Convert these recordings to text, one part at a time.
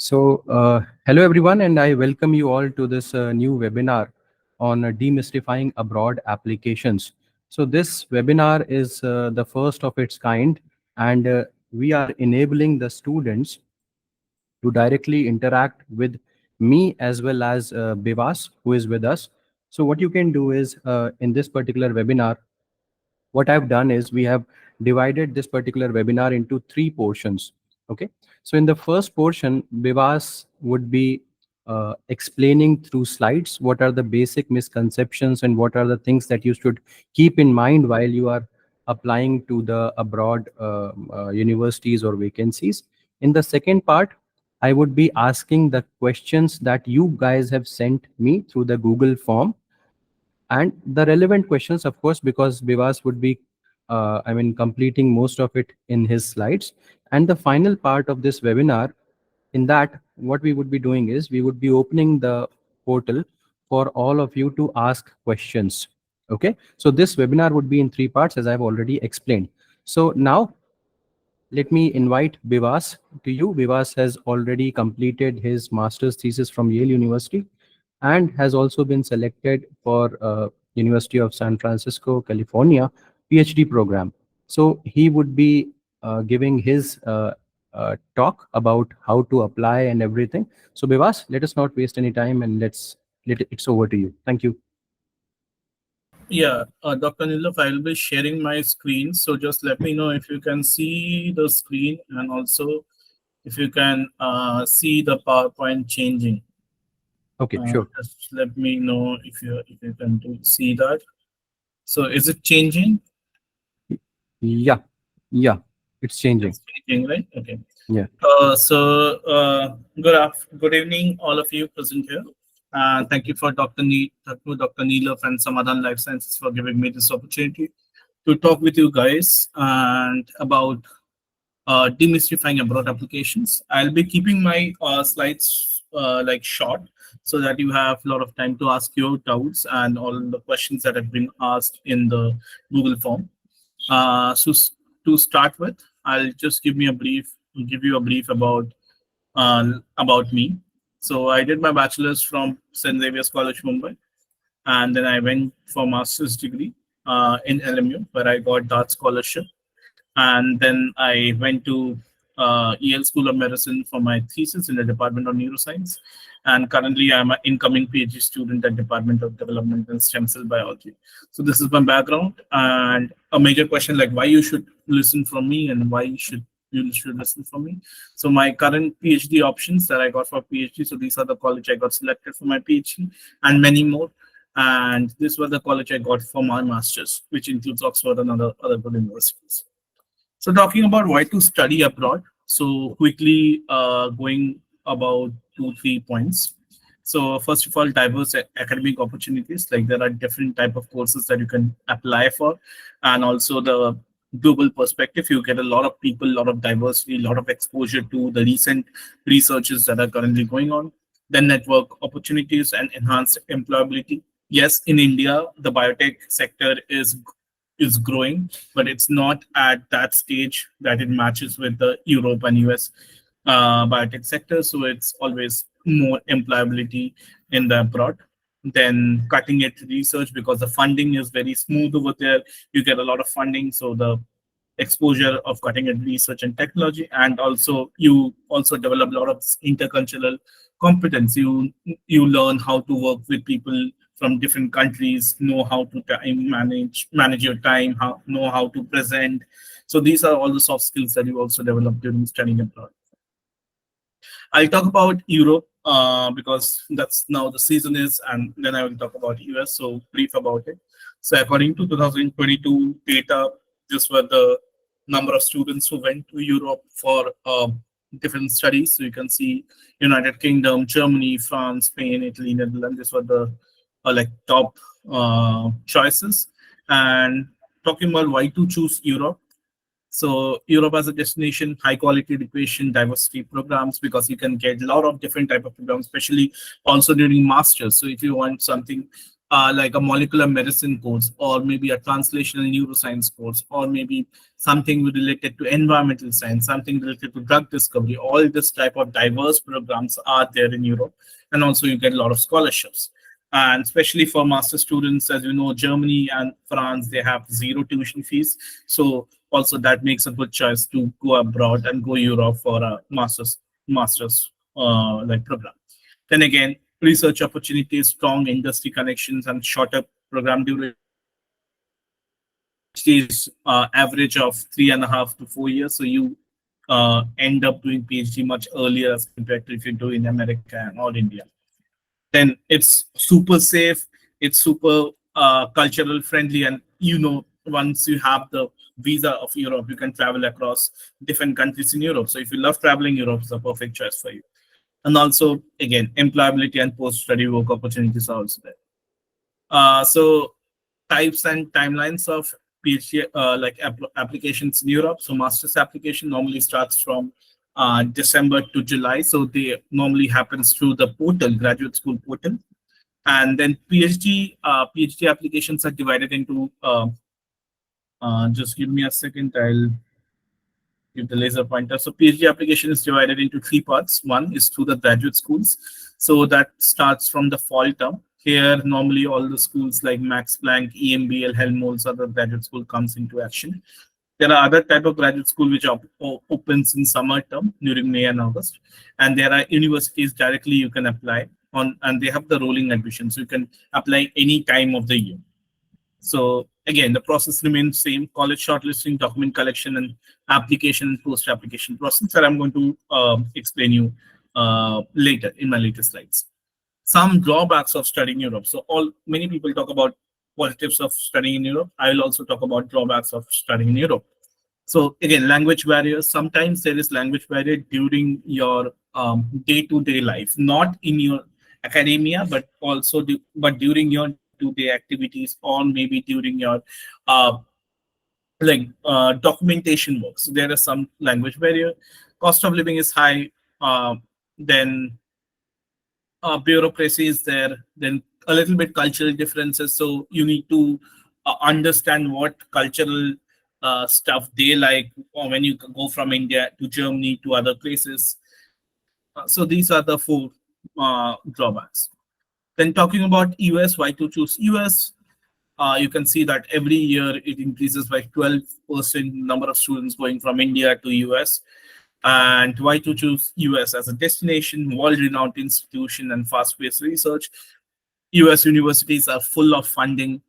Hello everyone, and I welcome you all to this new webinar on demystifying abroad applications. So this webinar is the first of its kind, and we are enabling the students to directly interact with me as well as Bivas, who is with us. So what you can do is in this particular webinar, what I've done is we have divided this particular webinar into three portions. Okay. So in the first portion, Bivas would be explaining through slides what are the basic misconceptions and what are the things that you should keep in mind while you are applying to the abroad universities or vacancies. In the second part, I would be asking the questions that you guys have sent me through the Google form, and the relevant questions, of course, because Bivas would be completing most of it in his slides. And the final part of this webinar, in that what we would be doing is we would be opening the portal for all of you to ask questions. Okay, so this webinar would be in three parts, as I've already explained. So now let me invite Bivas to you. Bivas has already completed his master's thesis from Yale University and has also been selected for University of San Francisco, California PhD program. So he would be giving his talk about how to apply and everything. So Bivas, let us not waste any time and it's over to you. Thank you. Yeah, Dr. Nilaf, I will be sharing my screen. So just let me know if you can see the screen and also if you can see the PowerPoint changing. Okay, sure. Just let me know if you can see that. So is it changing? Yeah, it's changing. It's changing, right? Okay. Yeah. Good evening, all of you present here. Thank you for Dr. Neelaf and Samadhan Life Sciences for giving me this opportunity to talk with you guys and about demystifying abroad applications. I'll be keeping my slides like short so that you have a lot of time to ask your doubts and all the questions that have been asked in the Google form. So to start with, I'll just give you a brief about me. So I did my bachelor's from St. Xavier's College, Mumbai, and then I went for master's degree in LMU, where I got that scholarship. And then I went to Yale School of Medicine for my thesis in the Department of Neuroscience. And currently, I'm an incoming PhD student at Department of Development and Stem Cell Biology. So this is my background, and a major question like why you should listen from me and why you should listen from me. So my current PhD options that I got for PhD. So these are the college I got selected for my PhD, and many more. And this was the college I got for my masters, which includes Oxford and other good universities. So talking about why to study abroad, so quickly going about 2-3 points. So first of all, diverse academic opportunities, like there are different type of courses that you can apply for, and also the global perspective. You get a lot of people, a lot of diversity, a lot of exposure to the recent researches that are currently going on. Then network opportunities and enhanced employability. Yes, in India, the biotech sector is growing, but it's not at that stage that it matches with the Europe and US biotech sector. So it's always more employability in the abroad. Then cutting edge research, because the funding is very smooth over there. You get a lot of funding, so the exposure of cutting edge research and technology, and also you also develop a lot of intercultural competence. You learn how to work with people from different countries, know how to manage your time, know how to present. So these are all the soft skills that you also develop during studying abroad. I'll talk about Europe because that's now the season is, and then I will talk about US. So brief about it. So according to 2022 data, this were the number of students who went to Europe for different studies. So you can see United Kingdom, Germany, France, Spain, Italy, Netherlands. These were the like top choices. And talking about why to choose Europe. So Europe as a destination, high quality education, diversity programs, because you can get a lot of different type of programs, especially also during masters. So if you want something like a molecular medicine course, or maybe a translational neuroscience course, or maybe something related to environmental science, something related to drug discovery. All this type of diverse programs are there in Europe, and also you get a lot of scholarships. And especially for master students, as you know, Germany and France, they have zero tuition fees. So also that makes a good choice to go abroad and go Europe for a master's like program. Then again, research opportunities, strong industry connections, and shorter program duration. PhD is average of 3.5 to 4 years, so you end up doing PhD much earlier as compared to if you do in America or India. Then it's super safe, it's super cultural friendly, and once you have the visa of Europe, you can travel across different countries in Europe. So if you love traveling, Europe is a perfect choice for you. And also, again, employability and post-study work opportunities are also there. So types and timelines of PhD like applications in Europe. So master's application normally starts from December to July. So they normally happens through the portal, graduate school portal. And then PhD applications are divided into, just give me a second, I'll give the laser pointer. So PhD application is divided into three parts. One is through the graduate schools. So that starts from the fall term. Here, normally all the schools like Max Planck, EMBL, Helmholtz, other graduate school comes into action. There are other type of graduate school which opens in summer term during May and August. And there are universities directly you can apply on, and they have the rolling admission. So you can apply any time of the year. So again, the process remains same: college shortlisting, document collection, and application and post-application process that I'm going to explain you later in my later slides. Some drawbacks of studying Europe. So many people talk about positives of studying in Europe. I will also talk about drawbacks of studying in Europe. So again, language barriers. Sometimes there is language barrier during your day-to-day life, not in your academia, but also but during your day-to-day activities, or maybe during your uh, documentation work. So there is some language barrier. Cost of living is high. Then bureaucracy is there. Then a little bit cultural differences. So you need to understand what cultural stuff they like, or when you go from India to Germany to other places. So these are the four drawbacks. Then talking about US, why to choose US? You can see that every year it increases by 12% number of students going from India to US. And why to choose US as a destination? World-renowned institution and fast-paced research. US universities are full of funding,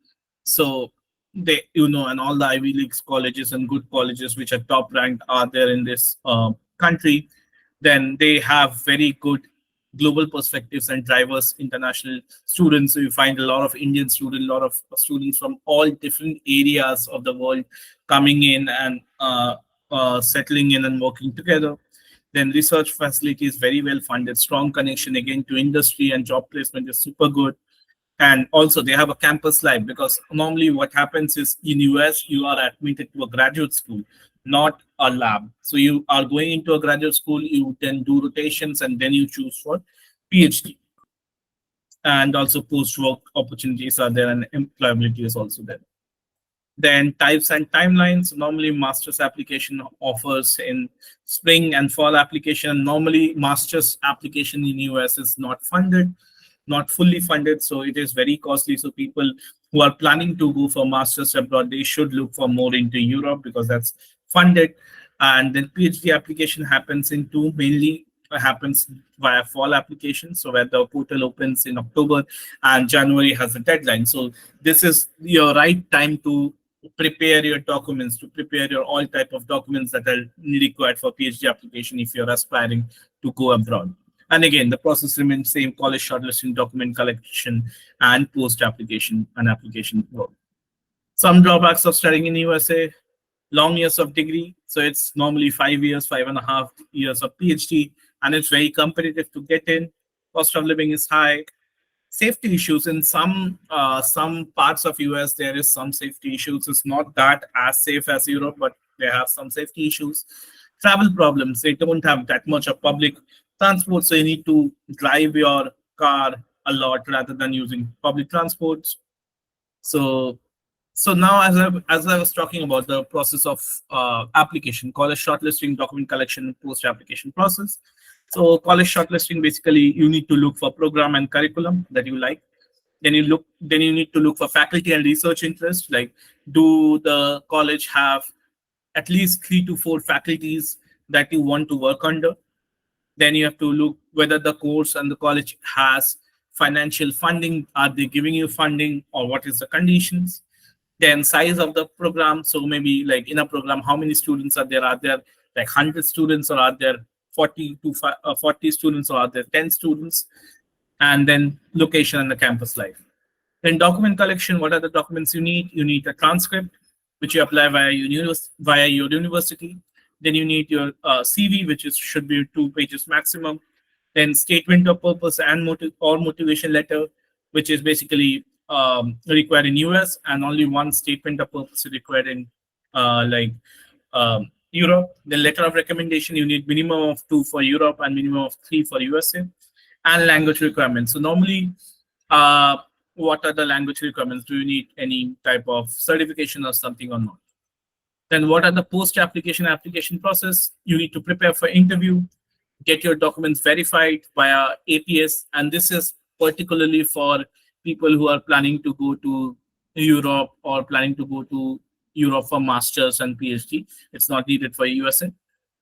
so and all the Ivy League colleges and good colleges which are top ranked are there in this country. Then they have very good global perspectives and diverse international students. So you find a lot of Indian students, a lot of students from all different areas of the world coming in and settling in and working together. Then research facility is very well funded, strong connection again to industry, and job placement is super good. And also they have a campus life, because normally what happens is in US you are admitted to a graduate school, not a lab. So you are going into a graduate school, you then do rotations, and then you choose for PhD. And also post-work opportunities are there, and employability is also there. Then types and timelines. Normally master's application offers in spring and fall application. Normally master's application in US is not funded, not fully funded, so it is very costly. So people who are planning to go for masters abroad, they should look for more into Europe, because that's funded. And then PhD application happens in two, mainly happens via fall application, so where the portal opens in October and January has a deadline. So this is your right time to prepare your documents, to prepare your all type of documents that are required for PhD application if you're aspiring to go abroad. And again, the process remains same: college shortlisting, document collection, and post application and application work. Some drawbacks of studying in USA: long years of degree. So it's normally 5 years, 5.5 years of PhD, and it's very competitive to get in. Cost of living is high. Safety issues in some parts of US, there is some safety issues. It's not that as safe as Europe, but they have some safety issues. Travel problems: they don't have that much of public transport, so you need to drive your car a lot rather than using public transports. So, so now as I was talking about the process of application, college shortlisting, document collection, post application process. So college shortlisting, basically you need to look for program and curriculum that you like. Then you need to look for faculty and research interest. Like, do the college have at least 3 to 4 faculties that you want to work under? Then you have to look whether the course and the college has financial funding. Are they giving you funding, or what is the conditions? Then size of the program. So maybe like in a program, how many students are there? Are there like 100 students, or are there 40 students, or are there 10 students? And then location and the campus life. Then document collection, what are the documents you need? You need a transcript, which you apply via your university. Then you need your CV, which should be 2 pages maximum. Then statement of purpose and motivation letter, which is basically required in US, and only one statement of purpose is required in Europe. The letter of recommendation, you need minimum of 2 for Europe and minimum of 3 for USA. And language requirements. So normally, uh, what are the language requirements? Do you need any type of certification or something or not? Then what are the application process? You need to prepare for interview, get your documents verified via APS, and this is particularly for people who are planning to go to Europe or planning to go to Europe for masters and PhD. It's not needed for USA.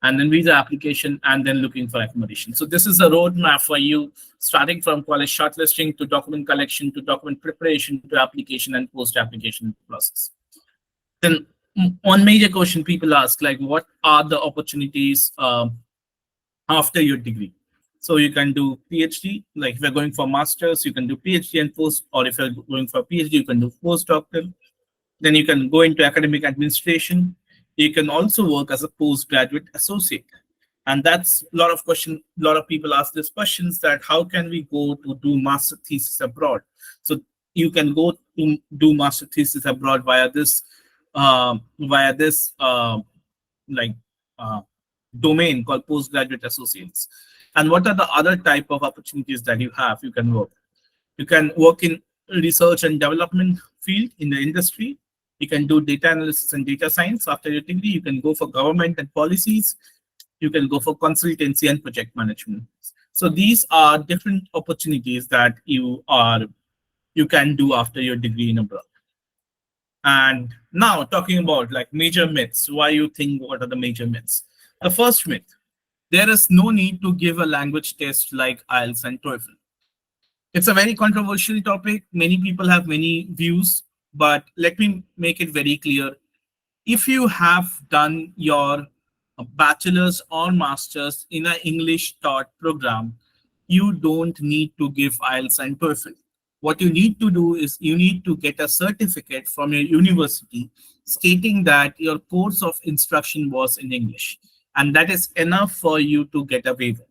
And then visa application, and then looking for accommodation. So this is a roadmap for you, starting from college shortlisting to document collection to document preparation to application and post-application process. Then one major question people ask, like, what are the opportunities after your degree? So you can do PhD, like if you're going for masters, you can do PhD and post, or if you're going for PhD, you can do postdoctoral. Then you can go into academic administration. You can also work as a postgraduate associate. And that's a lot of question. A lot of people ask these questions, that how can we go to do master thesis abroad? So you can go to do master thesis abroad via this uh, via this like uh, domain called postgraduate associates. And what are the other type of opportunities that you have? You can work. You can work in research and development field in the industry. You can do data analysis and data science after your degree. You can go for government and policies. You can go for consultancy and project management. So these are different opportunities that you can do after your degree in abroad. And now talking about like major myths, why you think, what are the major myths? The first myth: there is no need to give a language test like IELTS and TOEFL. It's a very controversial topic. Many people have many views, but let me make it very clear. If you have done your bachelor's or master's in an English taught program, you don't need to give IELTS and TOEFL. What you need to do is you need to get a certificate from your university stating that your course of instruction was in English. And that is enough for you to get a waiver.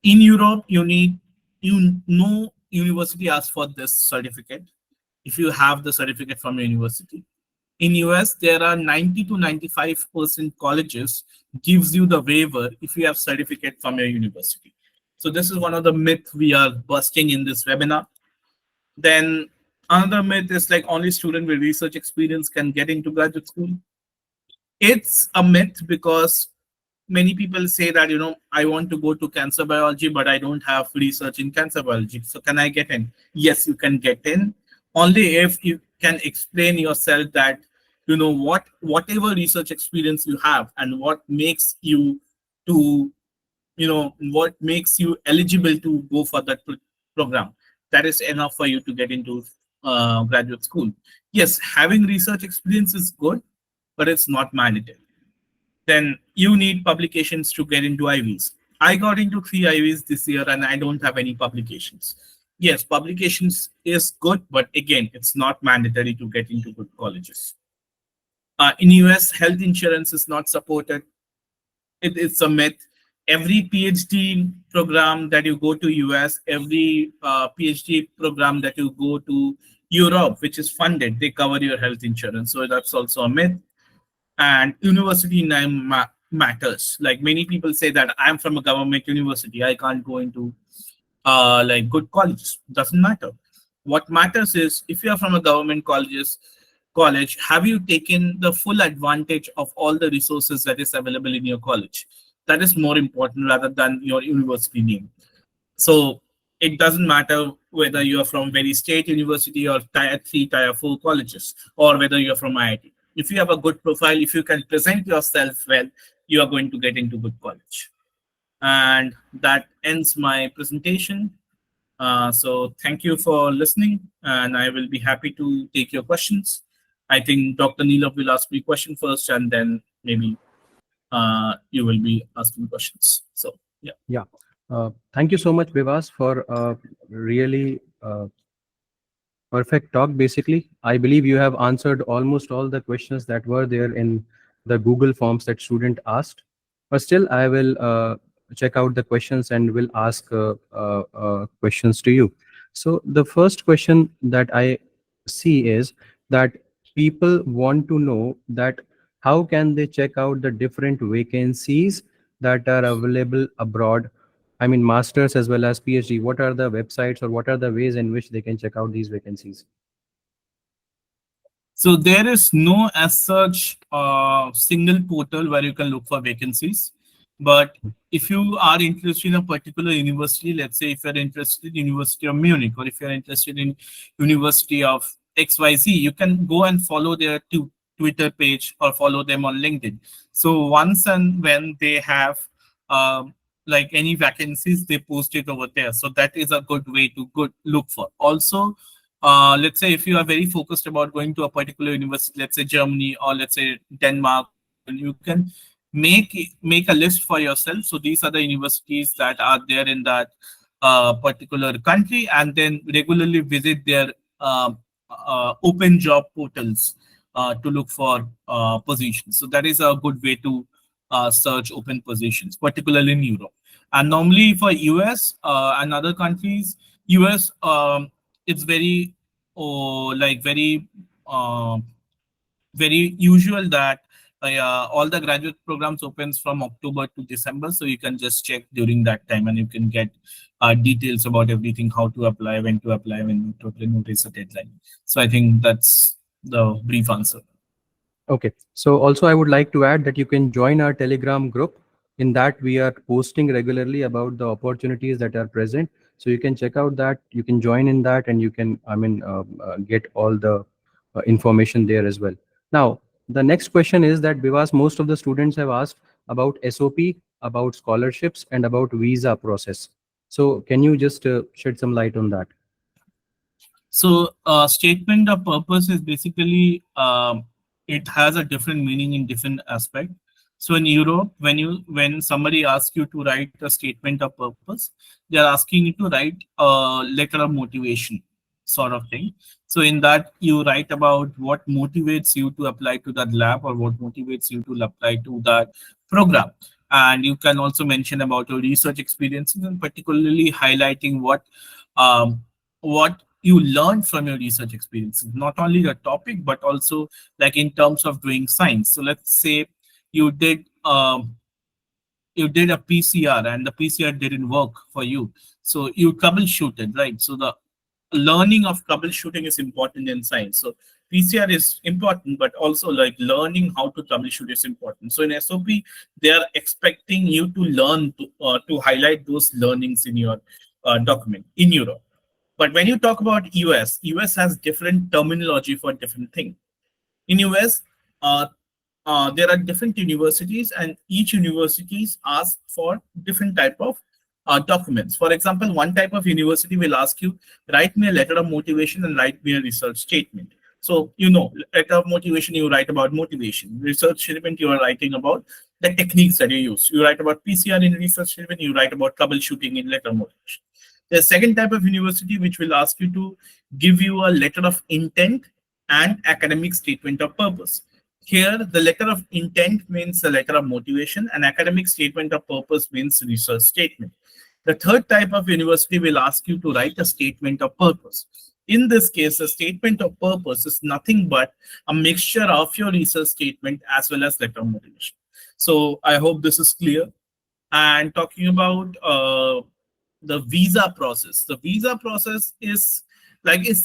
In Europe, university asks for this certificate if you have the certificate from your university. In US, there are 90 to 95% colleges gives you the waiver if you have certificate from your university. So this is one of the myths we are busting in this webinar. Then another myth is like only student with research experience can get into graduate school. It's a myth because many people say that, I want to go to cancer biology, but I don't have research in cancer biology. So can I get in? Yes, you can get in, only if you can explain yourself that, whatever research experience you have and what makes you to, what makes you eligible to go for that program. That is enough for you to get into graduate school. Yes, having research experience is good, but it's not mandatory. Then you need publications to get into IVs. I got into 3 IVs this year and I don't have any publications. Yes, publications is good, but again, it's not mandatory to get into good colleges. In US, health insurance is not supported. It's a myth. Every PhD program that you go to US, every PhD program that you go to Europe, which is funded, they cover your health insurance. So that's also a myth. And university name matters. Like many people say that I'm from a government university, I can't go into like good colleges. Doesn't matter. What matters is if you are from a government college, have you taken the full advantage of all the resources that is available in your college? That is more important rather than your university name. So it doesn't matter whether you are from very state university or tier 3, tier 4 colleges, or whether you're from IIT. If you have a good profile, if you can present yourself well, you are going to get into good college. And that ends my presentation. So thank you for listening, and I will be happy to take your questions. I think Dr. Neelav will ask me question first, and then maybe you will be asking questions. So yeah. Yeah. Thank you so much, Vivas, for really perfect talk. Basically, I believe you have answered almost all the questions that were there in the Google forms that student asked. But still, I will check out the questions and will ask questions to you. So the first question that I see is that people want to know that how can they check out the different vacancies that are available abroad. I mean, masters as well as PhD. What are the websites or what are the ways in which they can check out these vacancies? So there is no as such single portal where you can look for vacancies. But if you are interested in a particular university, let's say if you're interested in University of Munich or if you're interested in University of XYZ, you can go and follow their Twitter page or follow them on LinkedIn. So once and when they have like any vacancies, they post it over there. So that is a good way to good look for. Also, let's say if you are very focused about going to a particular university, let's say Germany or let's say Denmark, you can make a list for yourself. So these are the universities that are there in that particular country, and then regularly visit their open job portals to look for positions. So that is a good way to search open positions, particularly in Europe. And normally for US and other countries, US it's very like very usual that all the graduate programs opens from October to December, so you can just check during that time and you can get details about everything, how to apply, when to apply, notice a deadline. So I think that's the brief answer. Okay. So also I would like to add that you can join our Telegram group. In that we are posting regularly about the opportunities that are present. So you can check out that, you can join in that, and you can, get all the information there as well. Now, the next question is that because most of the students have asked about SOP, about scholarships, and about visa process. So can you just shed some light on that? So, statement of purpose is basically it has a different meaning in different aspect. So in Europe, when somebody asks you to write a statement of purpose, they are asking you to write a letter of motivation sort of thing. So in that, you write about what motivates you to apply to that lab or what motivates you to apply to that program. And you can also mention about your research experiences and particularly highlighting what you learn from your research experiences, not only the topic, but also like in terms of doing science. So let's say you did you did a PCR and the PCR didn't work for you. So you troubleshooted, right? So the learning of troubleshooting is important in science. So PCR is important, but also like learning how to troubleshoot is important. So in SOP, they are expecting you to learn to highlight those learnings in your document in Europe. But when you talk about US has different terminology for different things. In US, uh, there are different universities, and each universities ask for different type of documents. For example, one type of university will ask you, write me a letter of motivation and write me a research statement. So, letter of motivation, you write about motivation. Research statement, you are writing about the techniques that you use. You write about PCR in research statement, you write about troubleshooting in letter of motivation. The second type of university which will ask you to give you a letter of intent and academic statement of purpose. Here, the letter of intent means the letter of motivation, and academic statement of purpose means research statement. The third type of university will ask you to write a statement of purpose. In this case, the statement of purpose is nothing but a mixture of your research statement as well as letter of motivation. So I hope this is clear. And talking about the visa process. The visa process is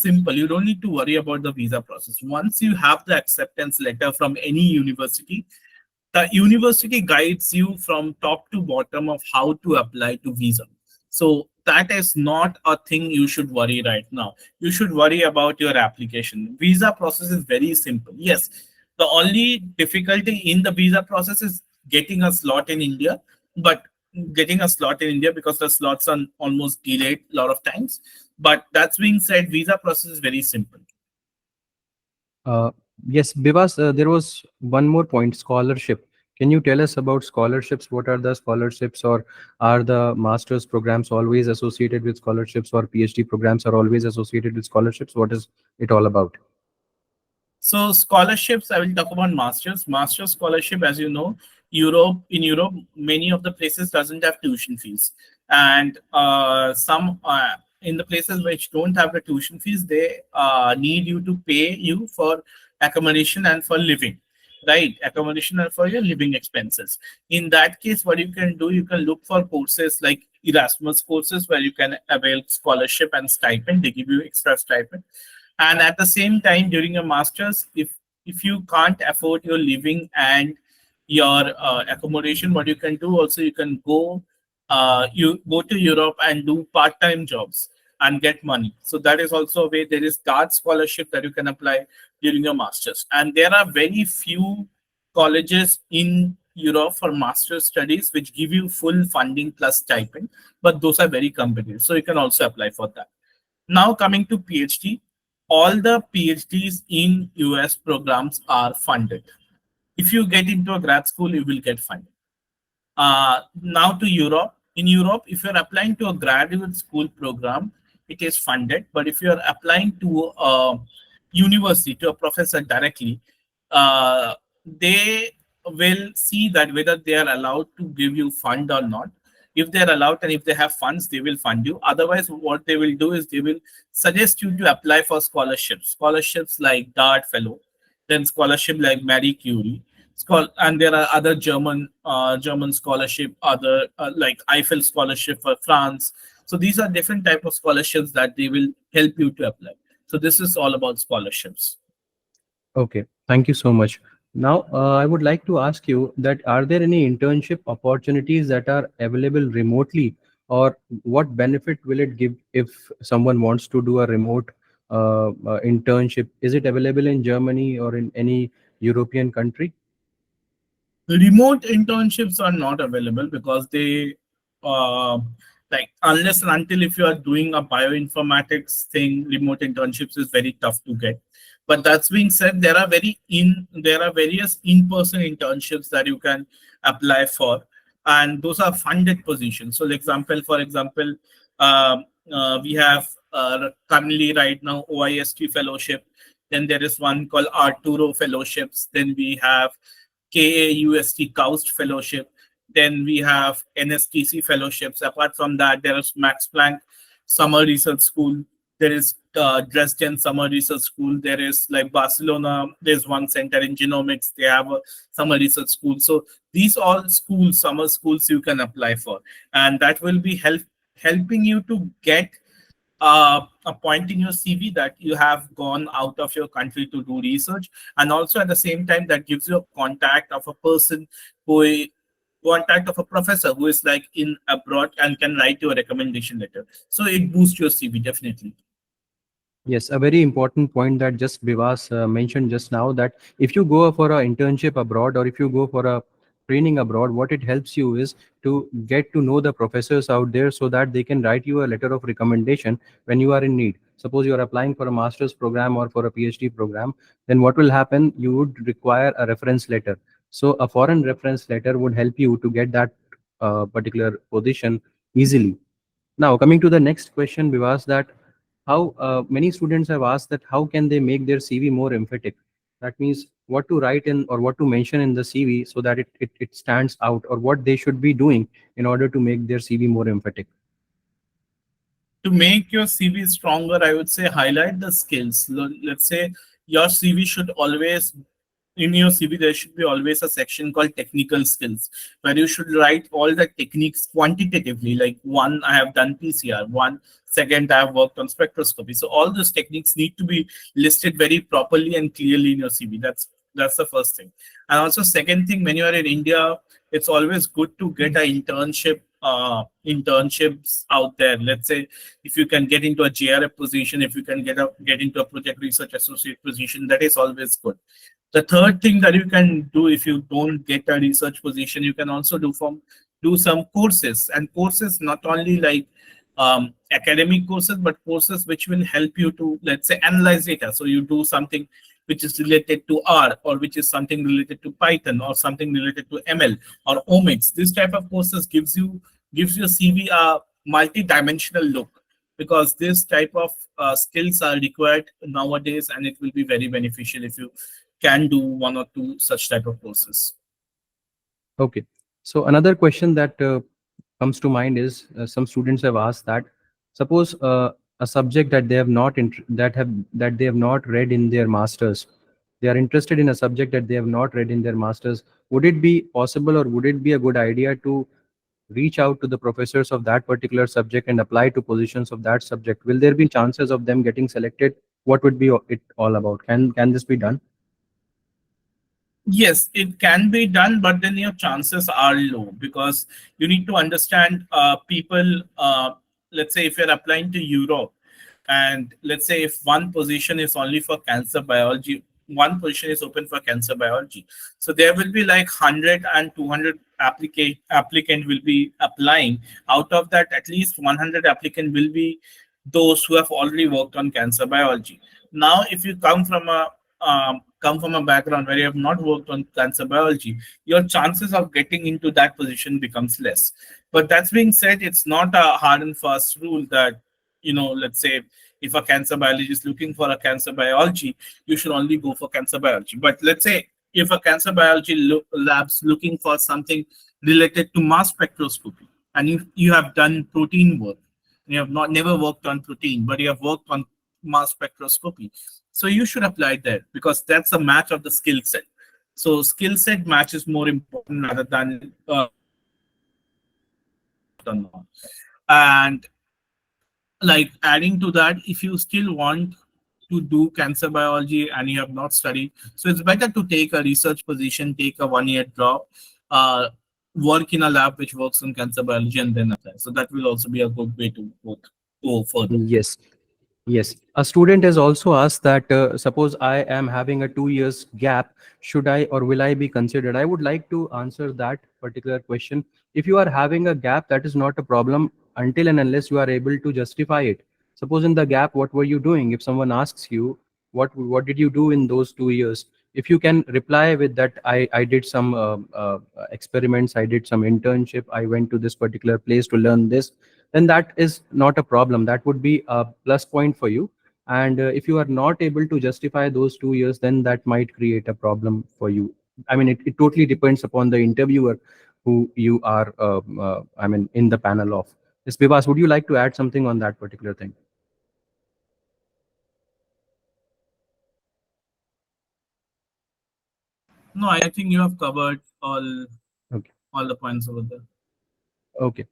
simple. You don't need to worry about the visa process. Once you have the acceptance letter from any university, the university guides you from top to bottom of how to apply to visa. So that is not a thing you should worry right now. You should worry about your application. Visa process is very simple. Yes, the only difficulty in the visa process is getting a slot in India, but getting a slot in India because the slots are almost delayed a lot of times. But that's being said, visa process is very simple. Uh, yes, Bivas, there was one more point, scholarship. Can you tell us about scholarships? What are the scholarships, or are the master's programs always associated with scholarships, or PhD programs are always associated with scholarships? What is it all about? So scholarships, I will talk about masters. Masters scholarship, as you know, Europe, many of the places doesn't have tuition fees, and some in the places which don't have the tuition fees, they need you to pay you for accommodation and for living, right? Accommodation and for your living expenses. In that case, what you can do, you can look for courses like Erasmus courses where you can avail scholarship and stipend. They give you extra stipend, and at the same time during your masters, if you can't afford your living and your accommodation, what you can do also, you go to Europe and do part-time jobs and get money. So that is also a way. There is that scholarship that you can apply during your masters, and there are very few colleges in Europe for master's studies which give you full funding plus stipend, but those are very competitive, so you can also apply for that. Now coming to PhD, all the PhDs in US programs are funded. If you get into a grad school, you will get funded. Now to Europe. In Europe, if you're applying to a graduate school program, it is funded. But if you're applying to a university, to a professor directly, they will see that whether they are allowed to give you fund or not. If they're allowed and if they have funds, they will fund you. Otherwise, what they will do is they will suggest you to apply for scholarships. Scholarships like Dart Fellow, then scholarship like Marie Curie, and there are other German scholarship, other like Eiffel scholarship for France. So these are different type of scholarships that they will help you to apply. So this is all about scholarships. Okay, thank you so much. Now, I would like to ask you that are there any internship opportunities that are available remotely, or what benefit will it give if someone wants to do a remote internship? Is it available in Germany or in any European country? Remote internships are not available because they uh, like, unless and until if you are doing a bioinformatics thing, remote internships is very tough to get. But that's being said, there are various in-person internships that you can apply for, and those are funded positions. So for example, um we have currently right now OIST fellowship, then there is one called Arturo fellowships, then we have KAUST Kaust Fellowship. Then we have NSTC fellowships. Apart from that, there is Max Planck Summer Research School. There is Dresden Summer Research School. There is like Barcelona. There's one center in genomics. They have a summer research school. So these all schools, summer schools, you can apply for, and that will be helping you to get a point in your CV that you have gone out of your country to do research, and also at the same time that gives you a contact of a person who contact of a professor who is like in abroad and can write you a recommendation letter. So it boosts your CV definitely. Yes, a very important point that just Bivas mentioned just now, that if you go for an internship abroad or if you go for a training abroad, what it helps you is to get to know the professors out there so that they can write you a letter of recommendation when you are in need. Suppose you are applying for a master's program or for a PhD program, then what will happen? You would require a reference letter. So a foreign reference letter would help you to get that particular position easily. Now, coming to the next question, Vivas, that how many students have asked that how can they make their CV more emphatic? That means what to write in or what to mention in the CV so that it stands out, or what they should be doing in order to make their CV more emphatic. To make your CV stronger, I would say highlight the skills. Let's say your CV should always in your CV, there should be always a section called technical skills, where you should write all the techniques quantitatively. Like one, I have done PCR. One, second, I have worked on spectroscopy. So all those techniques need to be listed very properly and clearly in your CV. That's the first thing. And also, second thing, when you are in India, it's always good to get an internship. Internships out there. Let's say if you can get into a JRF position, if you can get into a project research associate position, that is always good. The third thing that you can do if you don't get a research position, you can also do some courses, and courses not only like academic courses, but courses which will help you to, let's say, analyze data. So you do something which is related to R, or which is something related to Python, or something related to ML or omics. This type of courses gives your CV a multi-dimensional look, because this type of skills are required nowadays, and it will be very beneficial if you can do one or two such type of courses. Okay. So another question that comes to mind is some students have asked that suppose a subject that they have not that they have not read in their masters, they are interested in a subject that they have not read in their masters. Would it be possible, or would it be a good idea to reach out to the professors of that particular subject and apply to positions of that subject? Will there be chances of them getting selected? What would be it all about? Can this be done? Yes, it can be done, but then your chances are low, because you need to understand people. Let's say if you're applying to Europe, and let's say if one position is only for cancer biology, one position is open for cancer biology. So there will be like 100 and 200 applicant will be applying. Out of that, at least 100 applicant will be those who have already worked on cancer biology. Now, if you come from a background where you have not worked on cancer biology, your chances of getting into that position becomes less. But that's being said, it's not a hard and fast rule that, let's say if a cancer biologist is looking for a cancer biology, you should only go for cancer biology. But let's say if a cancer biology lab's looking for something related to mass spectroscopy, and you have done protein work, you have not never worked on protein, but you have worked on mass spectroscopy, so you should apply there, because that's a match of the skill set. So skill set match is more important rather than or not. And like adding to that, if you still want to do cancer biology and you have not studied, so it's better to take a research position, take a 1 year drop, uh, work in a lab which works on cancer biology, and then apply. So that will also be a good way to go further. Yes. Yes, a student has also asked that suppose I am having a 2 years gap, should I or will I be considered? I would like to answer that particular question. If you are having a gap, that is not a problem until and unless you are able to justify it. Suppose in the gap, what were you doing? If someone asks you, what did you do in those 2 years? If you can reply with that, I did some experiments, I did some internship, I went to this particular place to learn this, then that is not a problem. That would be a plus point for you. And if you are not able to justify those 2 years, then that might create a problem for you. I mean, it totally depends upon the interviewer who you are, I mean, in the panel of. Ms. Bivas, would you like to add something on that particular thing? No, I think you have covered Okay. all the points over there. Okay.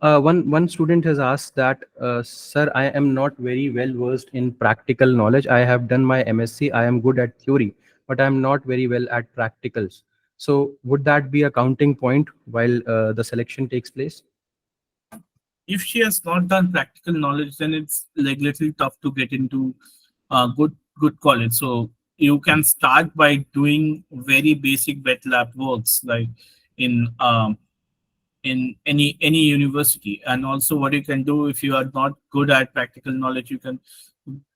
One student has asked that, sir, I am not very well versed in practical knowledge. I have done my MSc. I am good at theory, but I am not very well at practicals. So would that be a counting point while the selection takes place? If she has not done practical knowledge, then it's like little tough to get into good college. So you can start by doing very basic wet lab works, like in any university. And also what you can do, if you are not good at practical knowledge, you can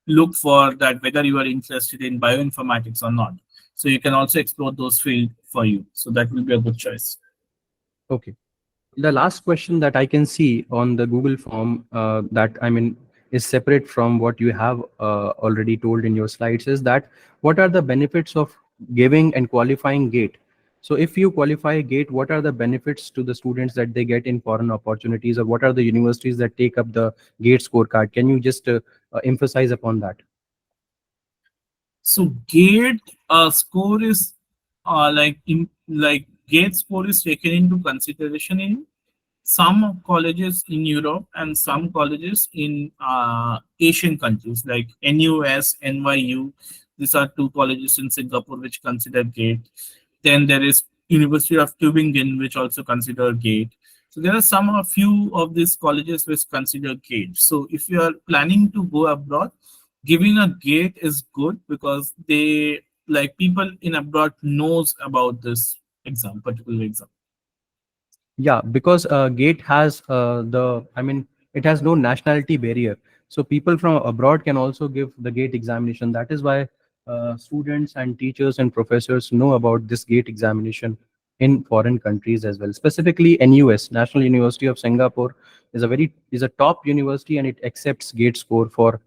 look for that whether you are interested in bioinformatics or not. So you can also explore those fields for you. So that will be a good choice. Okay. The last question that I can see on the Google form that I mean is separate from what you have already told in your slides is that what are the benefits of giving and qualifying GATE? So if you qualify GATE, what are the benefits to the students that they get in foreign opportunities, or what are the universities that take up the GATE scorecard? Can you just emphasize upon that? So gate score is gate score is taken into consideration in some colleges in Europe and some colleges in Asian countries like NUS, NYU. These are two colleges in Singapore which consider GATE. Then there is University of Tübingen which also consider GATE. So there are a few of these colleges which consider GATE. So if you are planning to go abroad, giving a GATE is good because they like people in abroad knows about this exam, particular exam. Yeah, because GATE has it has no nationality barrier. So people from abroad can also give the GATE examination. That is why students and teachers and professors know about this GATE examination in foreign countries as well. Specifically, NUS, National University of Singapore, is a top university, and it accepts GATE score for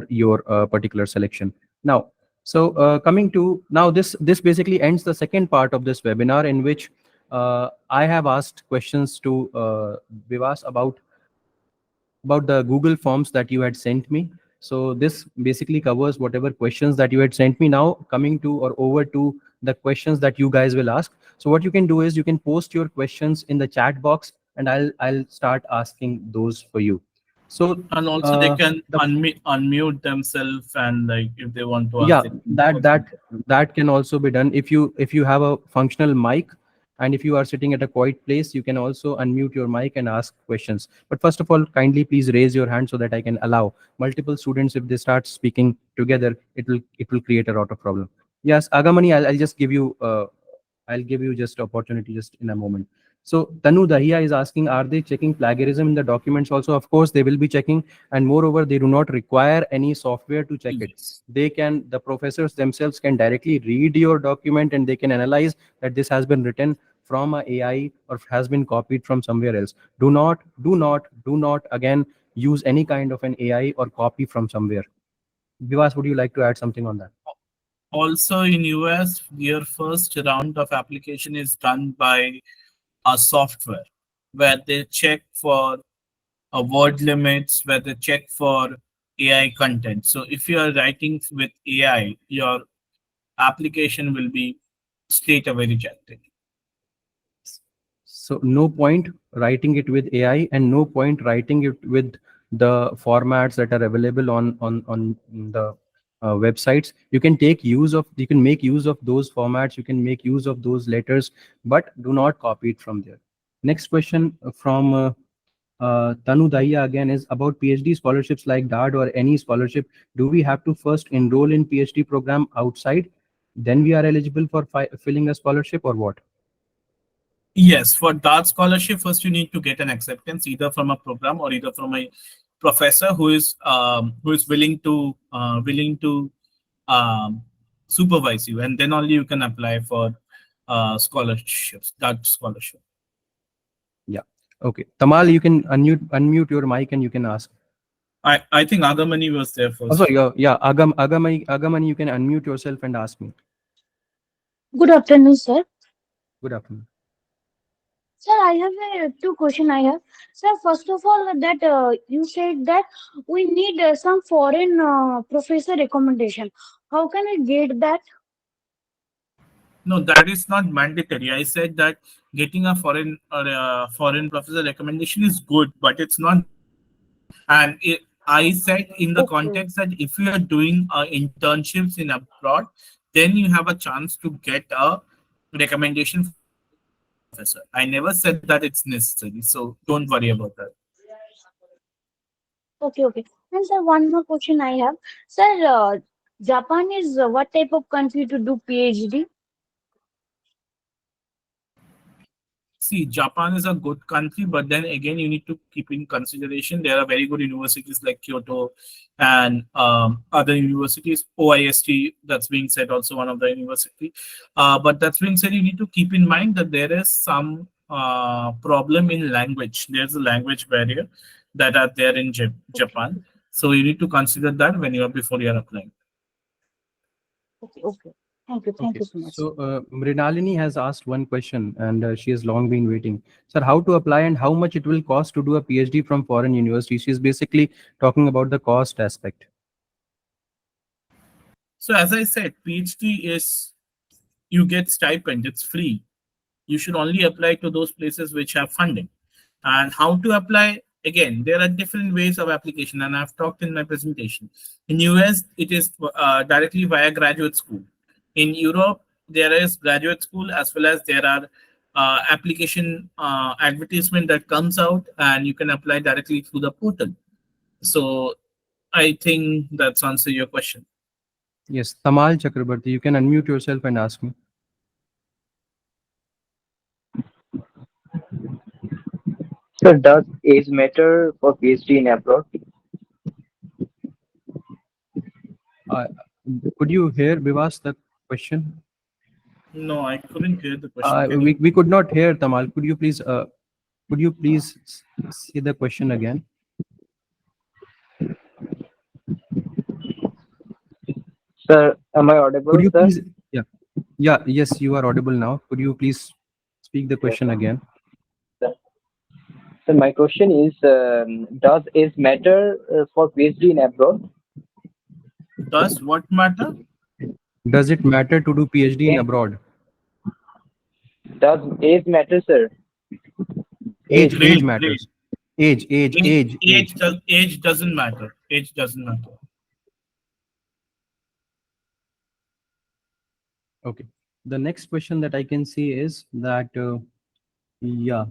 your particular selection. Now, so coming to now, this basically ends the second part of this webinar, in which I have asked questions to Vivas about the Google Forms that you had sent me. So this basically covers whatever questions that you had sent me. Now coming to or over to the questions that you guys will ask. So what you can do is you can post your questions in the chat box, and I'll start asking those for you. So And also they can the unmute themselves and like if they want to ask yeah, they can that also. that that can also be done if you have a functional mic, and if you are sitting at a quiet place, you can also unmute your mic and ask questions. But first of all, kindly please raise your hand so that I can allow multiple students. If they start speaking together, it will create a lot of problem. Yes, Agamani, I'll give you just opportunity just in a moment. So Tanu Dahiya is asking, are they checking plagiarism in the documents also? Of course, they will be checking, and moreover, they do not require any software to check it. Yes. The professors themselves can directly read your document, and they can analyze that this has been written from a AI or has been copied from somewhere else. Do not again use any kind of an AI or copy from somewhere. Vivas, would you like to add something on that? Also in US, your first round of application is done by a software where they check for word limits, where they check for AI content. So if you are writing with AI, your application will be straight away rejected. So no point writing it with AI, and no point writing it with the formats that are available on the websites. You can make use of those formats, you can make use of those letters, but do not copy it from there. Next question from Tanu Dahiya again is about PhD scholarships like DARD or any scholarship. Do we have to first enroll in PhD program outside, then we are eligible for filling a scholarship, or what? Yes, for that scholarship, first you need to get an acceptance either from a program or either from a professor who is willing to um, supervise you, and then only you can apply for scholarships. That scholarship. Yeah. Okay. Tamal, you can unmute your mic and you can ask. I think Agamani was there Oh, first. sorry. Yeah. Agamani, you can unmute yourself and ask me. Good afternoon, sir. Good afternoon. Sir, I have two questions. I have, sir. First of all, that you said that we need some foreign professor recommendation. How can I get that? No, that is not mandatory. I said that getting a foreign professor recommendation is good, but it's not mandatory. And I said in the Okay, context that if you are doing internships in abroad, then you have a chance to get a recommendation from a foreign professor. I never said that it's necessary, so don't worry about that. okay. And sir, one more question I have, sir. Japan is what type of country to do PhD? See, Japan is a good country, but then again, you need to keep in consideration there are very good universities like Kyoto and other universities. OIST, that's being said, also one of the university. But that's being said, you need to keep in mind that there is some problem in language. There's a language barrier that are there in Okay, Japan. So you need to consider that when you are before you are applying. okay. Thank Okay. you so much, sir. So Mrinalini has asked one question, and she has long been waiting. Sir, how to apply and how much it will cost to do a PhD from foreign university? She is basically talking about the cost aspect. So as I said, PhD is, you get stipend, it's free. You should only apply to those places which have funding. And how to apply? Again, there are different ways of application, and I've talked in my presentation. In US, it is directly via graduate school. In Europe, there is graduate school, as well as there are application advertisement that comes out, and you can apply directly through the portal. So I think that's answer your question. Yes, Tamal Chakrabarti, you can unmute yourself and ask me. So does age matter for PhD in abroad? Uh, could you hear Bivas the question? No, I couldn't hear the question. Can you? We could not hear Tamal. Could you please say the question again? Sir, am I Could audible, you sir? please? Yeah, yeah, yes, you are audible now. Could you please speak the Yes, question again? sir. So my question is, does age matter for PhD in abroad? Does what matter? Does it matter to do PhD in Yes. abroad? Does age matter, sir? Age. Age Great, great. matters. Age. Age doesn't matter. Age doesn't matter. Okay. The next question that I can see is that, yeah,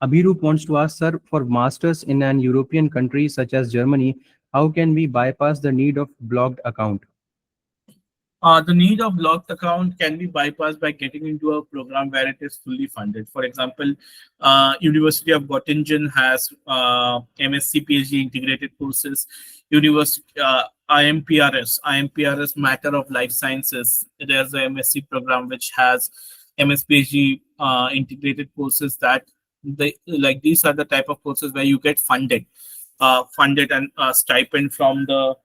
Abhirup wants to ask, sir, for masters in an European country such as Germany, how can we bypass the need of blocked account? The need of locked account can be bypassed by getting into a program where it is fully funded. For example, University of Göttingen has MSc PhD integrated courses. University IMPRS Matter of Life Sciences. There's a MSc program which has MS PhD integrated courses that like these are the type of courses where you get funded and stipend from the.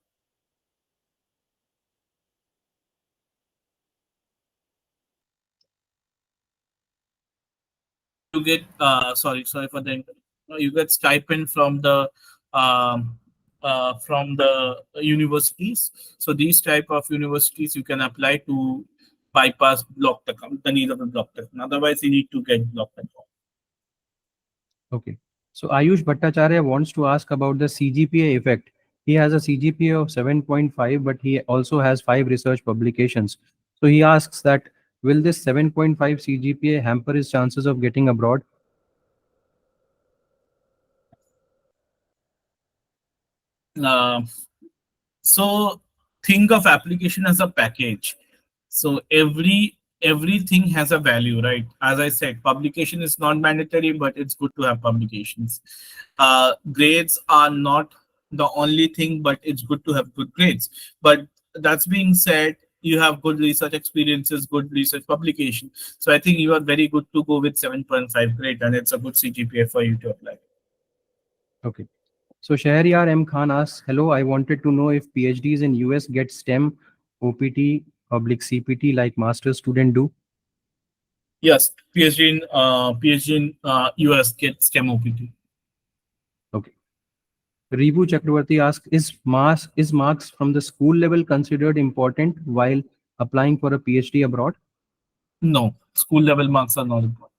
You get sorry for the you get stipend from the universities. So these type of universities you can apply to bypass blocked account, the need of the blocked account. Otherwise, you need to get blocked account. Okay. So Ayush Bhattacharya wants to ask about the CGPA effect. He has a CGPA of 7.5, but he also has 5 research publications. So he asks that, will this 7.5 CGPA hamper his chances of getting abroad? Uh, so think of application as a package. So everything has a value, right? As I said, publication is not mandatory, but it's good to have publications. Grades are not the only thing, but it's good to have good grades. But that's being said, you have good research experiences, good research publication. So I think you are very good to go with 7.5 grade, and it's a good CGPA for you to apply. Okay. So Shahryar M. Khan asks, hello, I wanted to know if PhDs in US get STEM, OPT, public CPT like master's student do? Yes, PhD in US get STEM OPT. Okay. Ribu Chakravarti asks, is marks from the school level considered important while applying for a PhD abroad? No, school level marks are not important.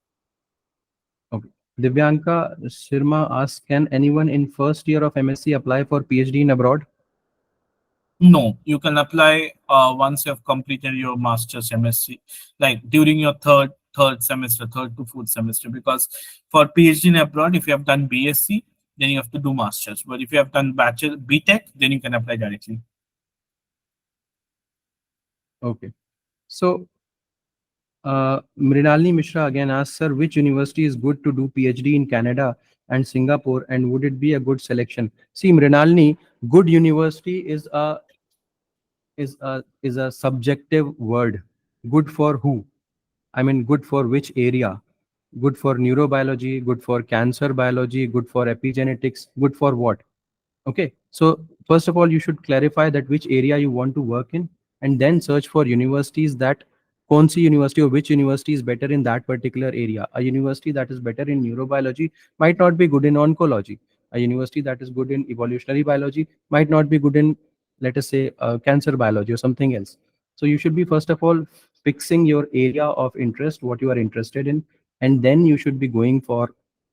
Okay. Divyanka Sharma asks, can anyone in first year of MSc apply for PhD in abroad? No, you can apply once you have completed your master's MSc, like during your third semester, third to fourth semester. Because for PhD in abroad, if you have done BSc, then you have to do masters. But if you have done bachelor BTech, then you can apply directly. Okay. So Mrinalini Mishra again asks, sir, which university is good to do PhD in Canada and Singapore, and would it be a good selection? See, Mrinalini, good university is a subjective word. Good for who? I mean, good for which area? Good for neurobiology, good for cancer biology, good for epigenetics, good for what? Okay. So first of all, you should clarify that which area you want to work in, and then search for universities that kaun si university or which university is better in that particular area. A university that is better in neurobiology might not be good in oncology. A university that is good in evolutionary biology might not be good in let us say cancer biology or something else. So you should be first of all fixing your area of interest, what you are interested in, and then you should be going for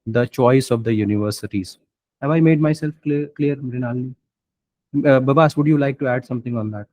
the choice of the universities. Have I made myself clear, Mrinalini? Babas, would you like to add something on that?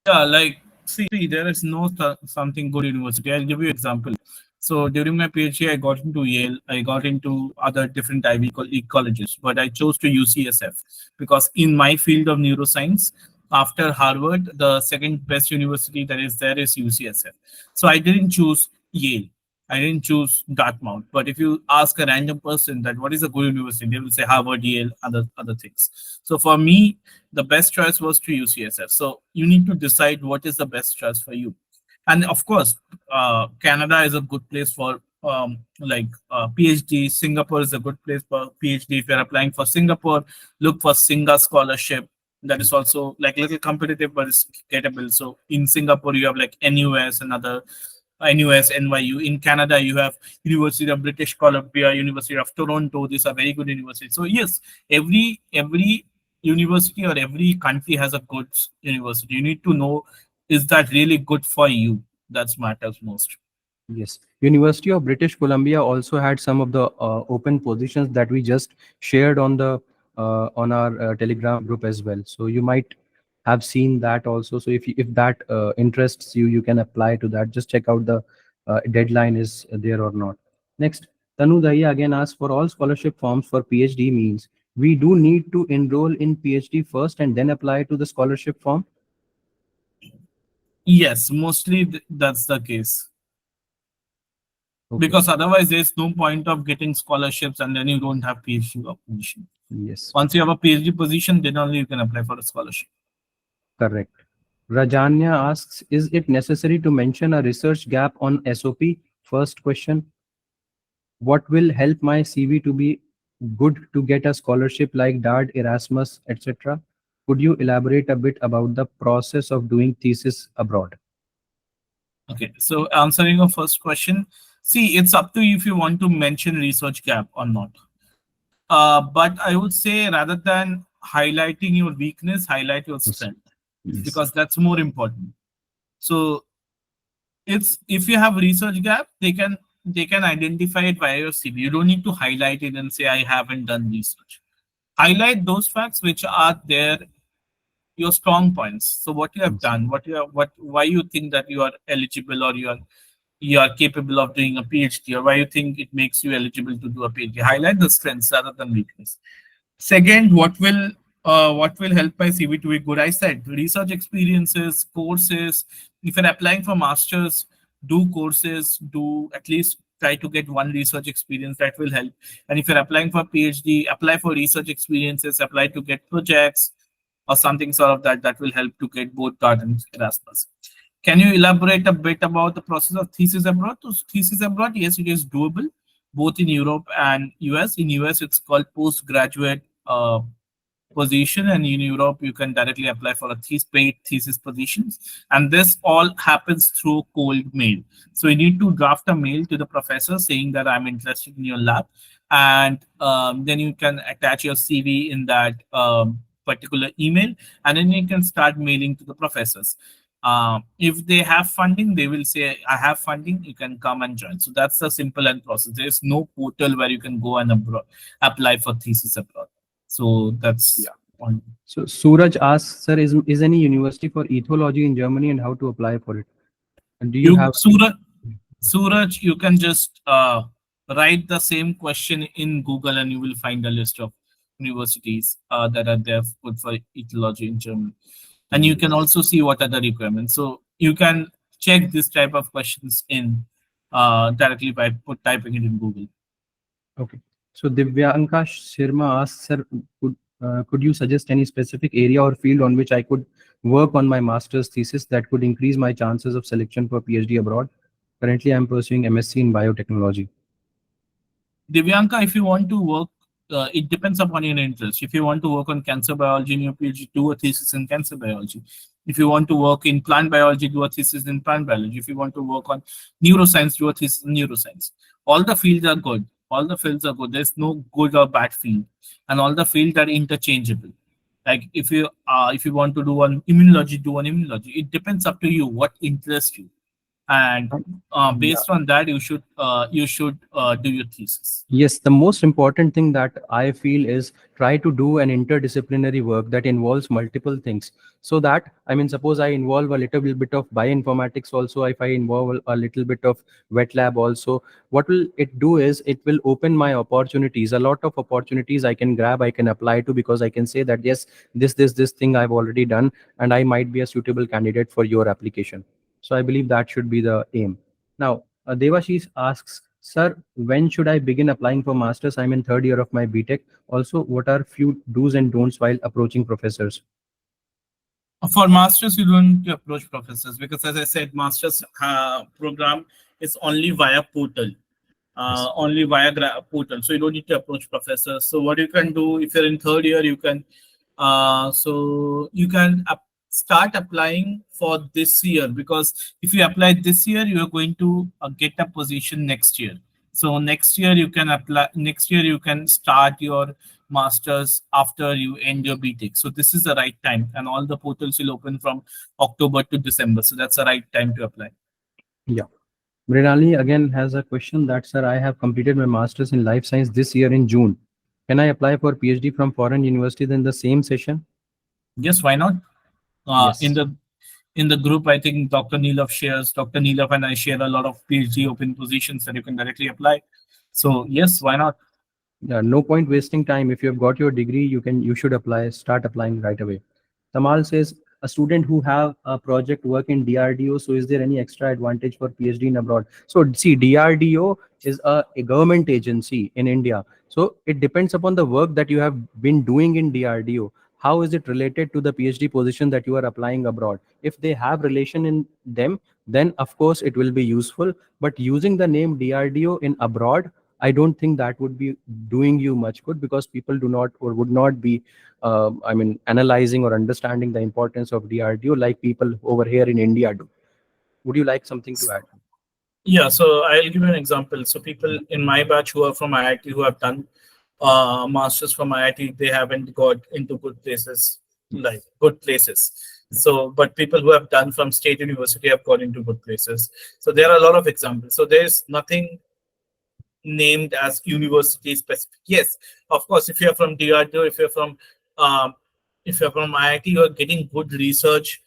Yeah, like see, there is no something good university. I'll give you example. So during my PhD, I got into Yale, I got into other different Ivy colleges, but I chose to UCSF because in my field of neuroscience, after Harvard, the second best university that is there is UCSF. So I didn't choose Yale. I didn't choose Dartmouth. But if you ask a random person that what is a good university, they will say Harvard, Yale, other things. So for me, the best choice was to UCSF. So you need to decide what is the best choice for you. And of course, Canada is a good place for PhD. Singapore is a good place for PhD. If you're applying for Singapore, look for Singa scholarship. That is also like little competitive, but it's gettable. So in Singapore, you have like NUS and other NUS, NYU. In Canada, you have University of British Columbia, University of Toronto. These are very good universities. So yes, every university or every country has a good university. You need to know, is that really good for you? That matters most. Yes, University of British Columbia also had some of the open positions that we just shared on our Telegram group as well. So you might have seen that also. So if that interests you, you can apply to that. Just check out the deadline is there or not. Next, Tanu Dahiya again asks, for all scholarship forms for PhD means we do need to enroll in PhD first and then apply to the scholarship form. Yes, mostly that's the case. Okay. Because otherwise, there's no point of getting scholarships and then you don't have PhD position. Yes. Once you have a PhD position, then only you can apply for a scholarship. Correct. Rajanya asks, is it necessary to mention a research gap on SOP? First question. What will help my CV to be good to get a scholarship like DARD, Erasmus, etc.? Could you elaborate a bit about the process of doing thesis abroad? Okay, so answering your first question, see, it's up to you if you want to mention research gap or not. But I would say rather than highlighting your weakness, highlight your strength Yes. because that's more important. So it's if you have research gap, they can identify it via your CV. You don't need to highlight it and say I haven't done research. Highlight those facts which are there, your strong points. So what you have done, why you think that you are eligible or you are capable of doing a PhD, or why you think it makes you eligible to do a PhD. Highlight the strengths rather than weakness. Second, what will help my CV to be good? I said research experiences, courses. If you're applying for masters, do courses, do at least try to get one research experience that will help. And if you're applying for PhD, apply for research experiences, apply to get projects or something sort of that will help to get both GARD and Erasmus. Can you elaborate a bit about the process of thesis abroad? So thesis abroad, yes, it is doable, both in Europe and US. In US, it's called postgraduate position, and in Europe, you can directly apply for a paid thesis positions. And this all happens through cold mail. So you need to draft a mail to the professor saying that I'm interested in your lab, and then you can attach your CV in that particular email, and then you can start mailing to the professors. If they have funding, they will say, I have funding, you can come and join. So that's the simple end process. There's no portal where you can go and apply for thesis abroad. So that's one. So Suraj asks, sir, is any university for ethology in Germany and how to apply for it? And do you You have Suraj, you can just write the same question in Google and you will find a list of universities that are there good for ethology in Germany. And you can also see what are the requirements. So you can check this type of questions in directly by typing it in Google. Okay. So Divyanka Sharma asks, sir, could you suggest any specific area or field on which I could work on my master's thesis that could increase my chances of selection for PhD abroad? Currently, I'm pursuing MSc in biotechnology. Divyanka, if you want to work, it depends upon your interest. If you want to work on cancer biology in your PhD, do a thesis in cancer biology. If you want to work in plant biology, do a thesis in plant biology. If you want to work on neuroscience, do a thesis in neuroscience. All the fields are good. All the fields are good. There's no good or bad field. And all the fields are interchangeable. Like if you want to do an immunology, do an immunology. It depends up to you what interests you, and Yeah. based on that you should do your thesis. Yes, the most important thing that I feel is try to do an interdisciplinary work that involves multiple things. So that, I mean, suppose I involve a little bit of bioinformatics also, if I involve a little bit of wet lab also, what will it do is it will open my opportunities. A lot of opportunities I can grab, I can apply to, because I can say that, yes, this thing I've already done, and I might be a suitable candidate for your application. So I believe that should be the aim. Now, Devashish asks, Sir, when should I begin applying for masters? I'm in third year of my BTech. Also, what are few do's and don'ts while approaching professors? For masters, you don't need to approach professors because, as I said, masters program is only via portal, Yes. only via portal. So you don't need to approach professors. So what you can do if you're in third year, you can start applying for this year, because if you apply this year, you are going to get a position next year. So next year you can apply. Next year you can start your masters after you end your BTech. So this is the right time, and all the portals will open from October to December. So that's the right time to apply. Yeah. Mrinali again has a question that, sir, I have completed my master's in life science this year in June. Can I apply for PhD from foreign universities in the same session? Yes, why not? In Yes. the group, I think Dr. Neelav and I share a lot of PhD open positions that you can directly apply. So yes, why not? Yeah, no point wasting time. If you have got your degree, you should apply, start applying right away. Tamal says, a student who have a project work in DRDO, so is there any extra advantage for PhD in abroad? So see, DRDO is a government agency in India. So it depends upon the work that you have been doing in DRDO. How is it related to the PhD position that you are applying abroad? If they have relation in them, then of course it will be useful. But using the name DRDO in abroad, I don't think that would be doing you much good, because people do not or would not be, I mean, analyzing or understanding the importance of DRDO like people over here in India do. Would you like something to add? Yeah, so I'll give you an example. So people in my batch who are from IIT who have done masters from IIT, they haven't got into good places, like Yes. good places. So, but people who have done from state university have got into good places. So there are a lot of examples. So there's nothing named as university specific. Yes, of course, if you're from DRDO, um, if you're from IIT, you're getting good research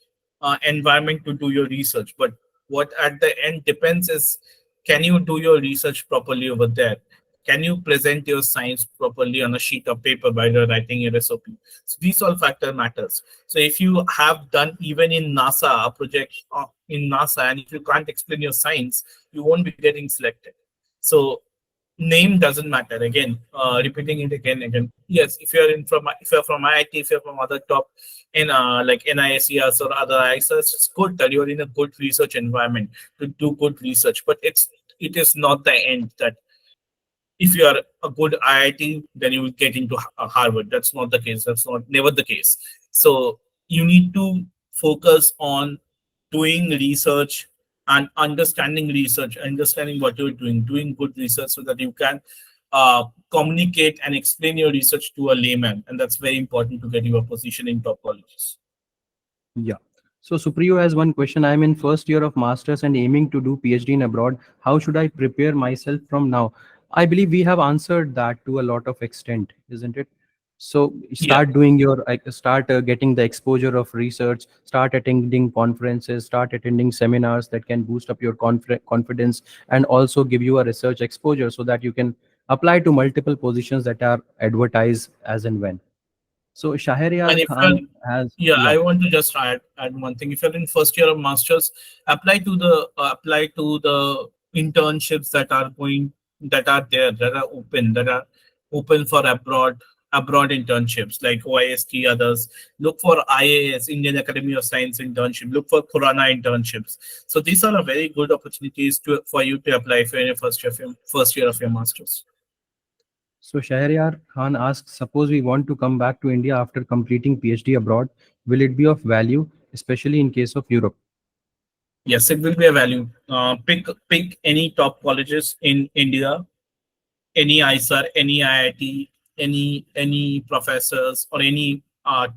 environment to do your research. But what at the end depends is, can you do your research properly over there? Can you present your science properly on a sheet of paper while you're writing your SOP? So these all factor matters. So if you have done even in NASA a project in NASA, and if you can't explain your science, you won't be getting selected. So name doesn't matter. Again, repeating it again. Yes, if you're from IIT, if you're from other top in like NISERs or other IISers, it's good that you're in a good research environment to do good research. But it is not the end that if you are a good IIT, then you will get into Harvard. That's not the case. That's not never the case. So you need to focus on doing research and understanding what you're doing good research so that you can communicate and explain your research to a layman. And that's very important to get you a position in top colleges. Yeah. So Supriyo has one question. I'm in first year of masters and aiming to do PhD in abroad. How should I prepare myself from now? I believe we have answered that to a lot of extent, isn't it? So Yeah. start doing your, start getting the exposure of research, start attending conferences, start attending seminars that can boost up your confidence, and also give you a research exposure so that you can apply to multiple positions that are advertised as and when. So And Shahryar if you're, Khan has, yeah, yeah. I want to just add one thing. If you're in first year of masters, apply to the internships that are there, that are open for abroad internships like OIST, others. Look for IAS, Indian Academy of Science internship. Look for Corona internships. So these are a very good opportunities for you to apply if you're in your first year of your masters. So Shahryar Khan asks, suppose we want to come back to India after completing PhD abroad, will it be of value, especially in case of Europe? Yes, it will be a value. Pick any top colleges in India, any ISR, any IIT, any professors or any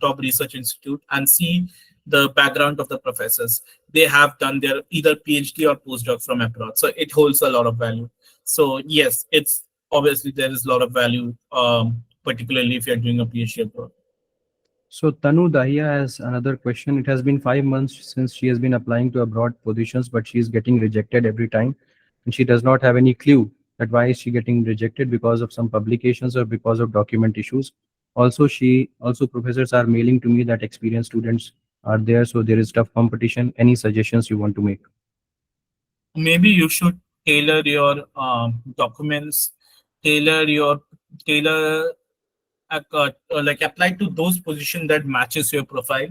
top research institute and see the background of the professors. They have done their either PhD or postdoc from abroad, so it holds a lot of value. So yes, it's obviously there is a lot of value, particularly if you're doing a PhD abroad. So Tanu Dahiya has another question. It has been 5 months since she has been applying to abroad positions, but she is getting rejected every time, and she does not have any clue that why is she getting rejected, because of some publications or because of document issues. Also professors are mailing to me that experienced students are there, so there is tough competition. Any suggestions you want to make? Maybe you should tailor your documents, tailor your tailor like apply to those positions that matches your profile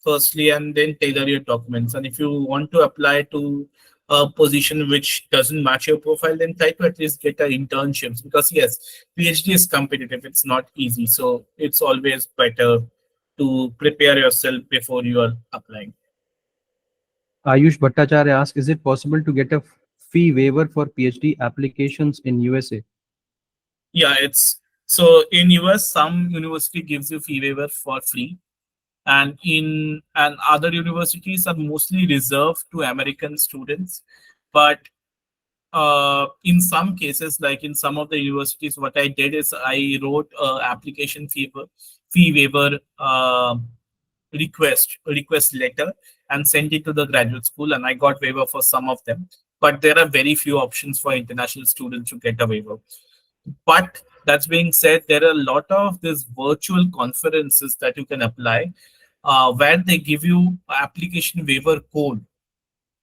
firstly, and then tailor your documents. And if you want to apply to a position which doesn't match your profile, then try to at least get an internships, because yes, PhD is competitive, it's not easy, so it's always better to prepare yourself before you are applying. Ayush Bhattacharya asks, is it possible to get a fee waiver for PhD applications in USA? Yeah, it's so in US some university gives you fee waiver for free, and other universities are mostly reserved to American students. But in some cases, like in some of the universities, what I did is I wrote a application fee waiver request letter and sent it to the graduate school, and I got waiver for some of them. But there are very few options for international students to get a waiver. But that's being said, there are a lot of these virtual conferences that you can apply, where they give you application waiver code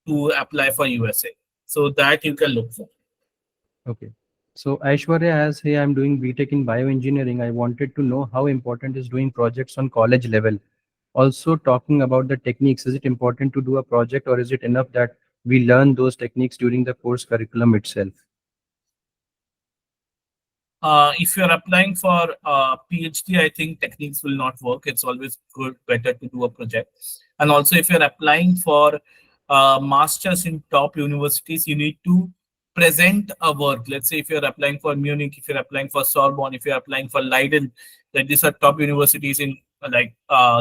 to apply for USA. So that you can look for. Okay. So Aishwarya has, hey, I'm doing BTech in bioengineering. I wanted to know how important is doing projects on college level. Also talking about the techniques, is it important to do a project, or is it enough that we learn those techniques during the course curriculum itself? If you're applying for PhD, I think techniques will not work. It's always better to do a project. And also, if you're applying for masters in top universities, you need to present a work. Let's say if you're applying for Munich, if you're applying for Sorbonne, if you're applying for Leiden, that these are top universities in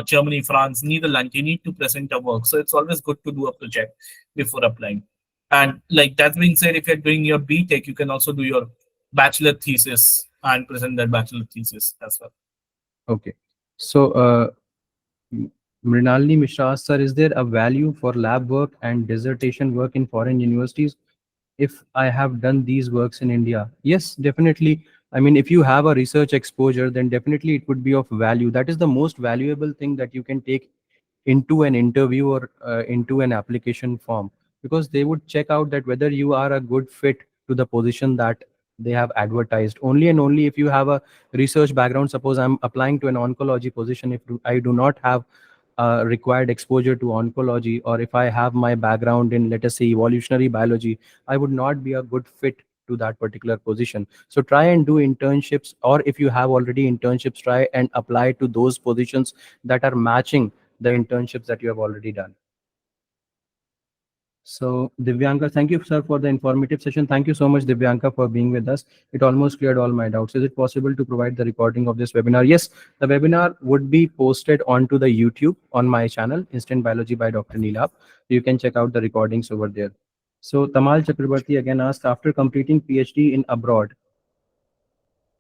Germany, France, Netherlands, you need to present a work. So it's always good to do a project before applying. And like that being said, if you're doing your BTech, you can also do your bachelor thesis and present that bachelor thesis as well. Okay. So Mrinalini Mishra asks, sir, is there a value for lab work and dissertation work in foreign universities if I have done these works in India? Yes, definitely. I mean, if you have a research exposure, then definitely it would be of value. That is the most valuable thing that you can take into an interview or into an application form, because they would check out that whether you are a good fit to the position that they have advertised. Only and only if you have a research background. Suppose I'm applying to an oncology position, if I do not have required exposure to oncology, or if I have my background in, let us say, evolutionary biology, I would not be a good fit to that particular position. So try and do internships, or if you have already internships, try and apply to those positions that are matching the internships that you have already done. So Divyanka, thank you, sir, for the informative session. Thank you so much, Divyanka, for being with us. It almost cleared all my doubts. Is it possible to provide the recording of this webinar? Yes, the webinar would be posted onto the YouTube on my channel, Instant Biology by Dr. Neelab. You can check out the recordings over there. So Tamal Chakrabarti again asked, after completing PhD in abroad,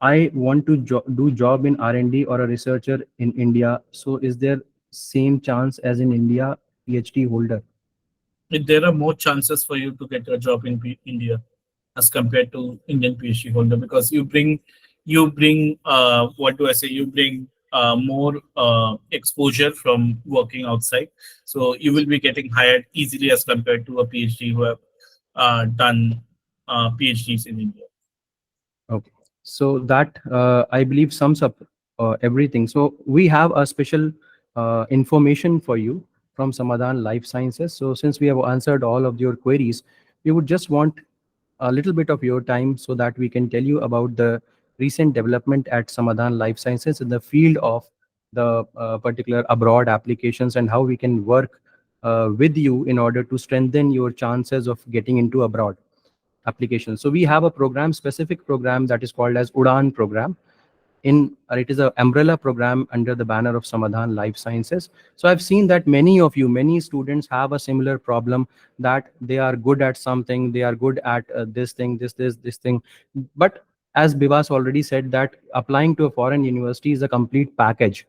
I want to do job in R&D or a researcher in India. So is there same chance as in India, PhD holder? There are more chances for you to get a job in India as compared to Indian PhD holder, because you bring what do I say? You bring more exposure from working outside, so you will be getting hired easily as compared to a PhD who have done PhDs in India. Okay, so that I believe sums up everything. So we have a special information for you from Samadhan Life Sciences. So since we have answered all of your queries, we would just want a little bit of your time so that we can tell you about the recent development at Samadhan Life Sciences in the field of the particular abroad applications, and how we can work with you in order to strengthen your chances of getting into abroad applications. So we have a program, specific program, that is called as UDAN program. it is a umbrella program under the banner of Samadhan Life Sciences. So I've seen that many students have a similar problem, that they are good at something, they are good at this thing, this thing. But as Bivas already said, that applying to a foreign university is a complete package.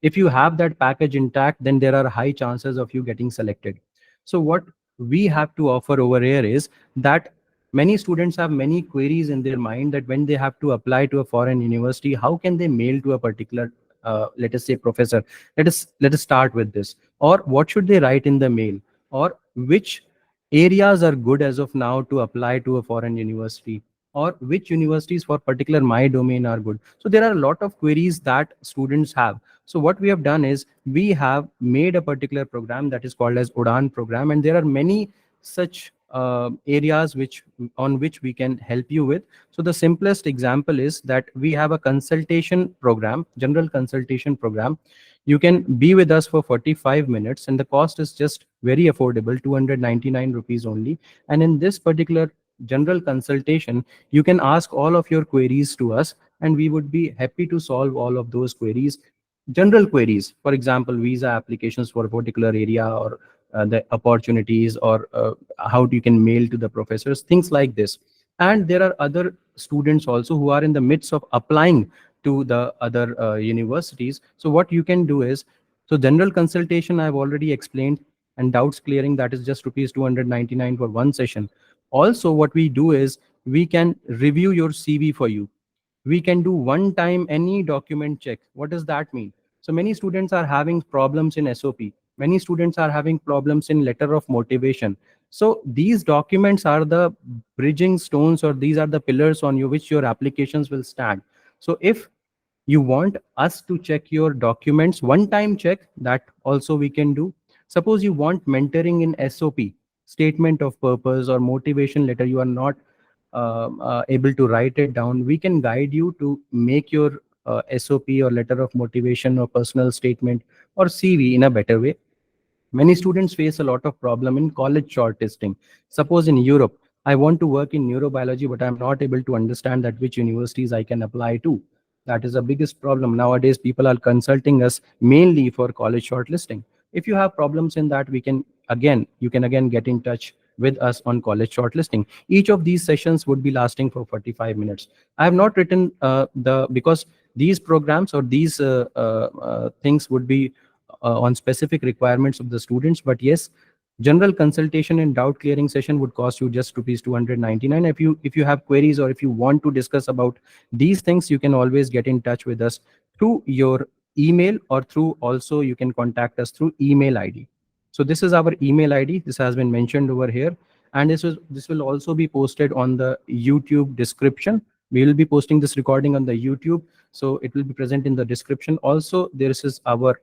If you have that package intact, then there are high chances of you getting selected. So what we have to offer over here is that many students have many queries in their mind, that when they have to apply to a foreign university, how can they mail to a particular let us say professor. Let us start with this. Or what should they write in the mail? Or which areas are good as of now to apply to a foreign university? Or which universities for particular my domain are good? So there are a lot of queries that students have. So what we have done is we have made a particular program that is called as Udan program, and there are many such areas on which we can help you with. So the simplest example is that we have a consultation program, general consultation program. You can be with us for 45 minutes, and the cost is just very affordable, 299 rupees only. And in this particular general consultation, you can ask all of your queries to us, and we would be happy to solve all of those queries. General queries, for example, visa applications for a particular area, or the opportunities, or how you can mail to the professors, things like this. And there are other students also who are in the midst of applying to the other universities. So what you can do is, so general consultation I've already explained, and doubts clearing, that is just rupees 299 for one session. Also what we do is we can review your CV for you. We can do one time any document check. What does that mean? So many students are having problems in SOP. Many students are having problems in letter of motivation. So these documents are the bridging stones, or these are the pillars on which your applications will stand. So if you want us to check your documents, one time check, that also we can do. Suppose you want mentoring in SOP, statement of purpose or motivation letter, you are not able to write it down, we can guide you to make your SOP or letter of motivation or personal statement or CV in a better way. Many students face a lot of problem in college shortlisting. Suppose in Europe, I want to work in neurobiology, but I'm not able to understand that which universities I can apply to. That is the biggest problem. Nowadays, people are consulting us mainly for college shortlisting. If you have problems in that, you can again get in touch with us on college shortlisting. Each of these sessions would be lasting for 45 minutes. I have not written because these programs or these things would be on specific requirements of the students. But yes, general consultation and doubt clearing session would cost you just rupees 299. If you have queries, or if you want to discuss about these things, you can always get in touch with us through your email, or through, also you can contact us through email ID. So this is our email ID. This has been mentioned over here, and this will also be posted on the YouTube description. We will be posting this recording on the YouTube, so it will be present in the description. Also, this is our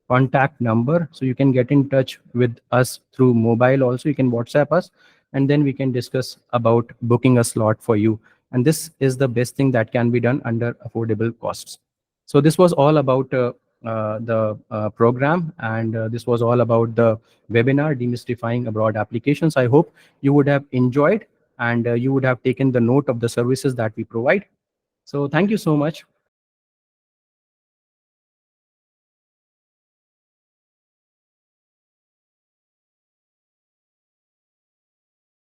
contact number, so you can get in touch with us through mobile. Also, you can WhatsApp us, and then we can discuss about booking a slot for you. And this is the best thing that can be done under affordable costs. So this was all about the program, and this was all about the webinar, Demystifying Abroad Applications. I hope you would have enjoyed, and you would have taken the note of the services that we provide. So thank you so much.